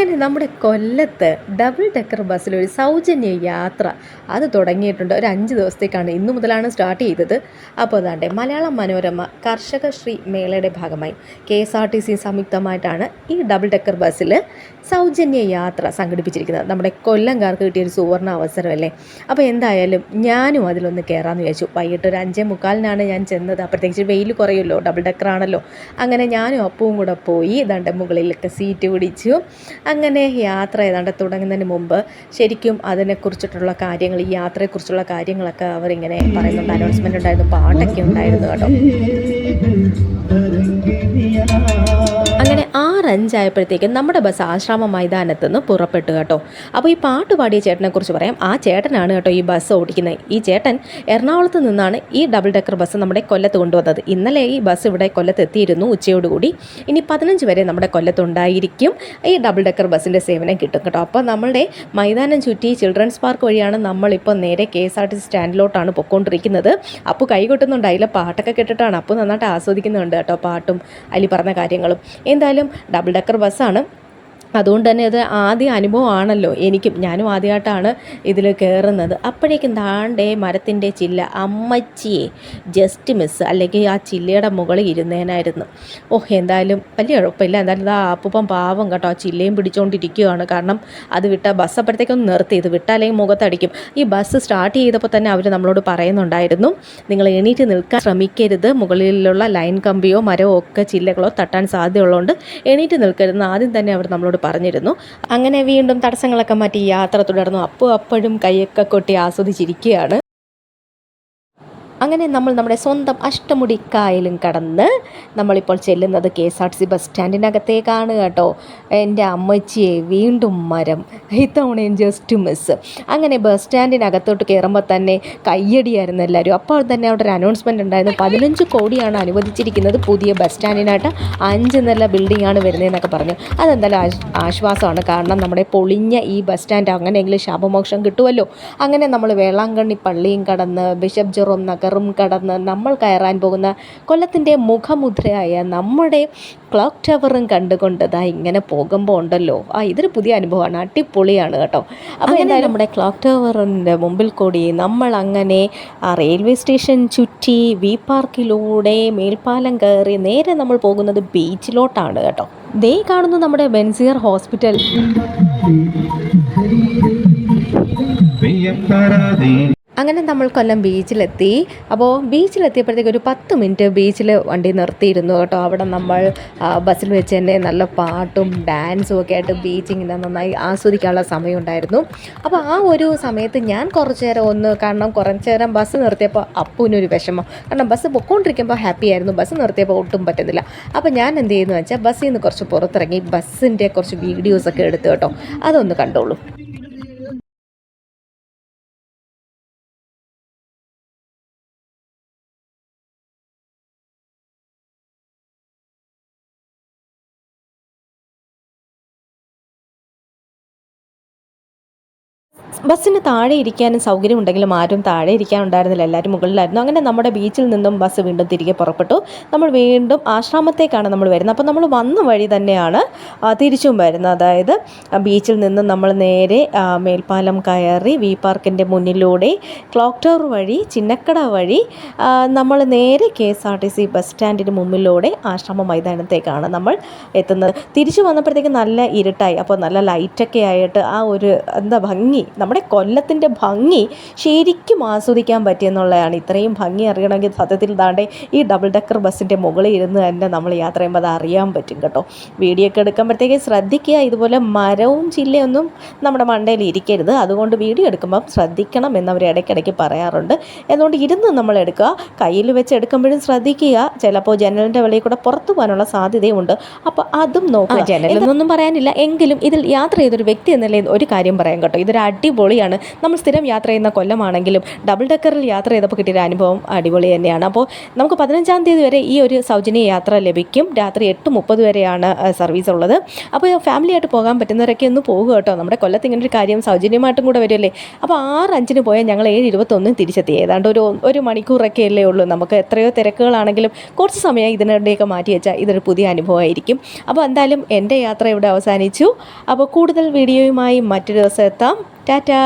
അങ്ങനെ നമ്മുടെ കൊല്ലത്ത് ഡബിൾ ഡെക്കർ ബസ്സിലൊരു സൗജന്യ യാത്ര അത് തുടങ്ങിയിട്ടുണ്ട്. ഒരു 5 ദിവസത്തേക്കാണ്, ഇന്നു മുതലാണ് സ്റ്റാർട്ട് ചെയ്തത്. അപ്പോൾ അതാണ്ട് മലയാളം മനോരമ കർഷകശ്രീ മേളയുടെ ഭാഗമായി KSRTC സംയുക്തമായിട്ടാണ് ഈ ഡബിൾ ഡെക്കർ ബസ്സിൽ സൗജന്യ യാത്ര സംഘടിപ്പിച്ചിരിക്കുന്നത്. നമ്മുടെ കൊല്ലംകാർക്ക് കിട്ടിയൊരു സുവർണ അവസരമല്ലേ. അപ്പോൾ എന്തായാലും ഞാനും അതിലൊന്ന് കയറാമെന്ന് വിചാരിച്ചു. വൈകിട്ട് ഒരു 5:45 ഞാൻ ചെന്നത്. അപ്പോഴത്തേക്ക് വെയിൽ കുറയുമല്ലോ, ഡബിൾ ഡെക്കറാണല്ലോ. അങ്ങനെ ഞാനും അപ്പവും കൂടെ പോയി ദണ്ട് മുകളിലൊക്കെ സീറ്റ് പിടിച്ചു. അങ്ങനെ യാത്ര ഏതാണ്ട് തുടങ്ങുന്നതിന് മുമ്പ് ശരിക്കും അതിനെക്കുറിച്ചിട്ടുള്ള കാര്യങ്ങൾ, ഈ യാത്രയെക്കുറിച്ചുള്ള കാര്യങ്ങളൊക്കെ അവരിങ്ങനെ പറയുന്നുണ്ട്. അനൗൺസ്മെൻ്റ് ഉണ്ടായിരുന്നു, പാട്ടൊക്കെ ഉണ്ടായിരുന്നു കേട്ടോ. അങ്ങനെ 6:05 ആയപ്പോഴത്തേക്കും നമ്മുടെ ബസ് ആശ്രാമ മൈതാനത്ത് നിന്ന് പുറപ്പെട്ടു കേട്ടോ. അപ്പോൾ ഈ പാട്ട് പാടിയ ചേട്ടനെക്കുറിച്ച് പറയാം. ആ ചേട്ടനാണ് കേട്ടോ ഈ ബസ് ഓടിക്കുന്നത്. ഈ ചേട്ടൻ എറണാകുളത്ത് നിന്നാണ് ഈ ഡബിൾ ഡെക്കർ ബസ് നമ്മുടെ കൊല്ലത്ത് കൊണ്ടുവന്നത്. ഇന്നലെ ഈ ബസ് ഇവിടെ കൊല്ലത്ത് എത്തിയിരുന്നു ഉച്ചയോടുകൂടി. ഇനി 15 വരെ നമ്മുടെ കൊല്ലത്തുണ്ടായിരിക്കും ഈ ഡബിൾ ഡെക്കർ ബസ്സിൻ്റെ സേവനം കിട്ടും കേട്ടോ. അപ്പോൾ നമ്മളുടെ മൈതാനം ചുറ്റി ചിൽഡ്രൻസ് പാർക്ക് വഴിയാണ് നമ്മളിപ്പോൾ നേരെ KSRTC സ്റ്റാൻഡിലോട്ടാണ് പൊയ്ക്കൊണ്ടിരിക്കുന്നത്. അപ്പോൾ കൈ കൊട്ടുന്നുണ്ടായില്ല, പാട്ടൊക്കെ കേട്ടിട്ടാണ്. അപ്പോൾ നന്നായിട്ട് ആസ്വദിക്കുന്നുണ്ട് കേട്ടോ പാട്ടും അതിൽ പറഞ്ഞ കാര്യങ്ങളും. എന്തായാലും ഡബിൾ ഡെക്കർ ബസ്സാണ്, അതുകൊണ്ട് തന്നെ അത് ആദ്യ അനുഭവമാണല്ലോ എനിക്കും. ഞാനും ആദ്യമായിട്ടാണ് ഇതിൽ കയറുന്നത്. അപ്പോഴേക്കും താണ്ടേ മരത്തിൻ്റെ ചില്ല അമ്മച്ചിയെ ജസ്റ്റ് മിസ്, അല്ലെങ്കിൽ ആ ചില്ലയുടെ മുകളിൽ ഇരുന്നേനായിരുന്നു. എന്തായാലും വലിയ കുഴപ്പമില്ല. എന്തായാലും ആ അപ്പൂപ്പൻ പാവം കേട്ടോ, ആ ചില്ലയും പിടിച്ചുകൊണ്ടിരിക്കുകയാണ്. കാരണം അത് വിട്ട ബസ് അപ്പോഴത്തേക്കൊന്ന് നിർത്തി, ഇത് വിട്ടാല്ലെങ്കിൽ മുഖത്തടിക്കും. ഈ ബസ് സ്റ്റാർട്ട് ചെയ്തപ്പോൾ തന്നെ അവർ നമ്മളോട് പറയുന്നുണ്ടായിരുന്നു, നിങ്ങൾ എണീറ്റ് നിൽക്കാൻ ശ്രമിക്കരുത്, മുകളിലുള്ള ലൈൻ കമ്പിയോ മരമോ ഒക്കെ ചില്ലകളോ തട്ടാൻ സാധ്യതയുള്ളതുകൊണ്ട് എണീറ്റ് നിൽക്കരുതെന്ന് ആദ്യം തന്നെ അവർ നമ്മളോട് പറഞ്ഞിരുന്നു. അങ്ങനെ വീണ്ടും തടസ്സങ്ങളൊക്കെ മാറ്റി യാത്ര തുടർന്നു. അപ്പോഴും കൈയൊക്കെ കൊട്ടി ആസ്വദിച്ചിരിക്കുകയാണ്. അങ്ങനെ നമ്മൾ നമ്മുടെ സ്വന്തം അഷ്ടമുടിക്കായലും കടന്ന് നമ്മളിപ്പോൾ ചെല്ലുന്നത് KSRTC ബസ് സ്റ്റാൻഡിനകത്തേക്കാണ് കേട്ടോ. എൻ്റെ അമ്മച്ചിയെ വീണ്ടും മരം, ഇത്തവണയും ജസ്റ്റ് മിസ്. അങ്ങനെ ബസ് സ്റ്റാൻഡിനകത്തോട്ട് കയറുമ്പോൾ തന്നെ കയ്യടിയായിരുന്നു എല്ലാവരും. അപ്പോൾ തന്നെ അവിടെ ഒരു അനൗൺസ്മെൻറ്റ് ഉണ്ടായിരുന്നു, 15 കോടിയാണ് അനുവദിച്ചിരിക്കുന്നത് പുതിയ ബസ് സ്റ്റാൻഡിനായിട്ട്, 5 നില ബിൽഡിംഗ് ആണ് വരുന്നതെന്നൊക്കെ പറഞ്ഞു. അതെന്തായാലും ആശ്വാസമാണ്. കാരണം നമ്മുടെ പൊളിഞ്ഞ ഈ ബസ് സ്റ്റാൻഡ് അങ്ങനെയെങ്കിലും ശാപമോക്ഷം കിട്ടുമല്ലോ. അങ്ങനെ നമ്മൾ വേളാങ്കണ്ണി പള്ളിയും കടന്ന് ബിഷപ്പ് ജെറോം നഗറും കടന്ന് നമ്മൾ കയറാൻ പോകുന്ന കൊല്ലത്തിൻ്റെ മുഖമുദ്രയായ നമ്മുടെ ക്ലോക്ക് ടവറും കണ്ടുകൊണ്ട് ഇങ്ങനെ പോകുമ്പോൾ ഉണ്ടല്ലോ, ഇതൊരു പുതിയ അനുഭവമാണ്, അടിപൊളിയാണ് കേട്ടോ. അപ്പോൾ എന്തായാലും നമ്മുടെ ക്ലോക്ക് ടവറിൻ്റെ മുമ്പിൽ കൂടി നമ്മൾ അങ്ങനെ റെയിൽവേ സ്റ്റേഷൻ ചുറ്റി വി പാർക്കിലൂടെ മേൽപ്പാലം കയറി നേരെ നമ്മൾ പോകുന്നത് ബീച്ചിലോട്ടാണ് കേട്ടോ. ദേ കാണുന്നു നമ്മുടെ ബെൻസിയർ ഹോസ്പിറ്റൽ. അങ്ങനെ നമ്മൾ കൊല്ലം ബീച്ചിലെത്തി. അപ്പോൾ ബീച്ചിലെത്തിയപ്പോഴത്തേക്ക് ഒരു 10 മിനിറ്റ് ബീച്ചിൽ വണ്ടി നിർത്തിയിരുന്നു കേട്ടോ. അവിടെ നമ്മൾ ബസ്സിൽ വെച്ച് തന്നെ നല്ല പാട്ടും ഡാൻസും ഒക്കെ ആയിട്ട് ബീച്ചിങ്ങനെ നന്നായി ആസ്വദിക്കാനുള്ള സമയമുണ്ടായിരുന്നു. അപ്പോൾ ആ ഒരു സമയത്ത് ഞാൻ കുറച്ച് നേരം ബസ് നിർത്തിയപ്പോൾ അപ്പൂനൊരു വിഷമം. കാരണം ബസ് പൊയ്ക്കൊണ്ടിരിക്കുമ്പോൾ ഹാപ്പി ആയിരുന്നു, ബസ് നിർത്തിയപ്പോൾ ഒട്ടും പറ്റുന്നില്ല. അപ്പോൾ ഞാൻ എന്ത് ചെയ്യുന്നു വെച്ചാൽ ബസ്സിൽ നിന്ന് കുറച്ച് പുറത്തിറങ്ങി ബസ്സിൻ്റെ കുറച്ച് വീഡിയോസൊക്കെ എടുത്തു കേട്ടോ. അതൊന്ന് കണ്ടോളൂ. ബസ്സിന് താഴെ ഇരിക്കാനും സൗകര്യമുണ്ടെങ്കിലും ആരും താഴെ ഇരിക്കാൻ ഉണ്ടായിരുന്നില്ല, എല്ലാവരും മുകളിലായിരുന്നു. അങ്ങനെ നമ്മുടെ ബീച്ചിൽ നിന്നും ബസ് വീണ്ടും തിരികെ പുറപ്പെട്ടു. നമ്മൾ വീണ്ടും ആശ്രാമത്തേക്കാണ് നമ്മൾ വരുന്നത്. അപ്പോൾ നമ്മൾ വന്ന വഴി തന്നെയാണ് തിരിച്ചും വരുന്നത്. അതായത് ബീച്ചിൽ നിന്നും നമ്മൾ നേരെ മേൽപ്പാലം കയറി വി പാർക്കിൻ്റെ മുന്നിലൂടെ ക്ലോക്ക് ടവർ വഴി ചിന്നക്കട വഴി നമ്മൾ നേരെ KSRTC ബസ് സ്റ്റാൻഡിന് മുമ്പിലൂടെ ആശ്രാമ മൈതാനത്തേക്കാണ് നമ്മൾ എത്തുന്നത്. തിരിച്ചു വന്നപ്പോഴത്തേക്ക് നല്ല ഇരുട്ടായി. അപ്പോൾ നല്ല ലൈറ്റൊക്കെ ആയിട്ട് ആ ഒരു ഭംഗി, നമ്മുടെ കൊല്ലത്തിൻ്റെ ഭംഗി ശരിക്കും ആസ്വദിക്കാൻ പറ്റിയെന്നുള്ളതാണ്. ഇത്രയും ഭംഗി അറിയണമെങ്കിൽ സത്യത്തിൽ താണ്ടെ ഈ ഡബിൾ ഡെക്കർ ബസ്സിൻ്റെ മുകളിൽ ഇരുന്ന് തന്നെ നമ്മൾ യാത്ര ചെയ്യുമ്പോൾ അത് അറിയാൻ പറ്റും കേട്ടോ. വീഡിയോ ഒക്കെ എടുക്കുമ്പോഴത്തേക്ക് ശ്രദ്ധിക്കുക, ഇതുപോലെ മരവും ചില്ലയൊന്നും നമ്മുടെ മണ്ടയിൽ ഇരിക്കരുത്. അതുകൊണ്ട് വീഡിയോ എടുക്കുമ്പം ശ്രദ്ധിക്കണം എന്നവർ ഇടയ്ക്കിടയ്ക്ക് പറയാറുണ്ട്. അതുകൊണ്ട് ഇരുന്ന് നമ്മൾ എടുക്കുക, കയ്യിൽ വെച്ച് എടുക്കുമ്പോഴും ശ്രദ്ധിക്കുക. ചിലപ്പോൾ ജനലിൻ്റെ വെളിയിൽ കൂടെ പുറത്തു പോകാനുള്ള സാധ്യതയുണ്ട്, അപ്പോൾ അതും നോക്കുക. ജനലൊന്നും പറയാനില്ല, എങ്കിലും ഇതിൽ യാത്ര ചെയ്തൊരു വ്യക്തി എന്നല്ലേ ഒരു കാര്യം പറയാം കേട്ടോ. ഇതൊരു അടിപൊളി പൊളിയാണ്. നമ്മൾ സ്ഥിരം യാത്ര ചെയ്യുന്ന കൊല്ലമാണെങ്കിലും ഡബിൾ ഡെക്കറിൽ യാത്ര ചെയ്തപ്പോൾ കിട്ടിയൊരു അനുഭവം അടിപൊളി തന്നെയാണ്. അപ്പോൾ നമുക്ക് 15-ാം തീയതി വരെ ഈ ഒരു സൗജന്യ യാത്ര ലഭിക്കും. രാത്രി 8:30 വരെയാണ് സർവീസ് ഉള്ളത്. അപ്പോൾ ഫാമിലിയായിട്ട് പോകാൻ പറ്റുന്നവരൊക്കെ ഒന്ന് പോകുക കേട്ടോ. നമ്മുടെ കൊല്ലത്ത് ഇങ്ങനെ ഒരു കാര്യം സൗജന്യമായിട്ടും കൂടെ വരുമല്ലേ. അപ്പോൾ 6:05 പോയാൽ ഞങ്ങൾ 7:21 തിരിച്ചെത്തി. ഏതാണ്ട് ഒരു മണിക്കൂറൊക്കെ അല്ലേ ഉള്ളൂ. നമുക്ക് എത്രയോ തിരക്കുകളാണെങ്കിലും കുറച്ച് സമയം ഇതിനിടെയൊക്കെ മാറ്റി വെച്ചാൽ ഇതൊരു പുതിയ അനുഭവമായിരിക്കും. അപ്പോൾ എന്തായാലും എൻ്റെ യാത്ര ഇവിടെ അവസാനിച്ചു. അപ്പോൾ കൂടുതൽ വീഡിയോയുമായി മറ്റൊരു ദിവസം എത്താം. ടാറ്റാ.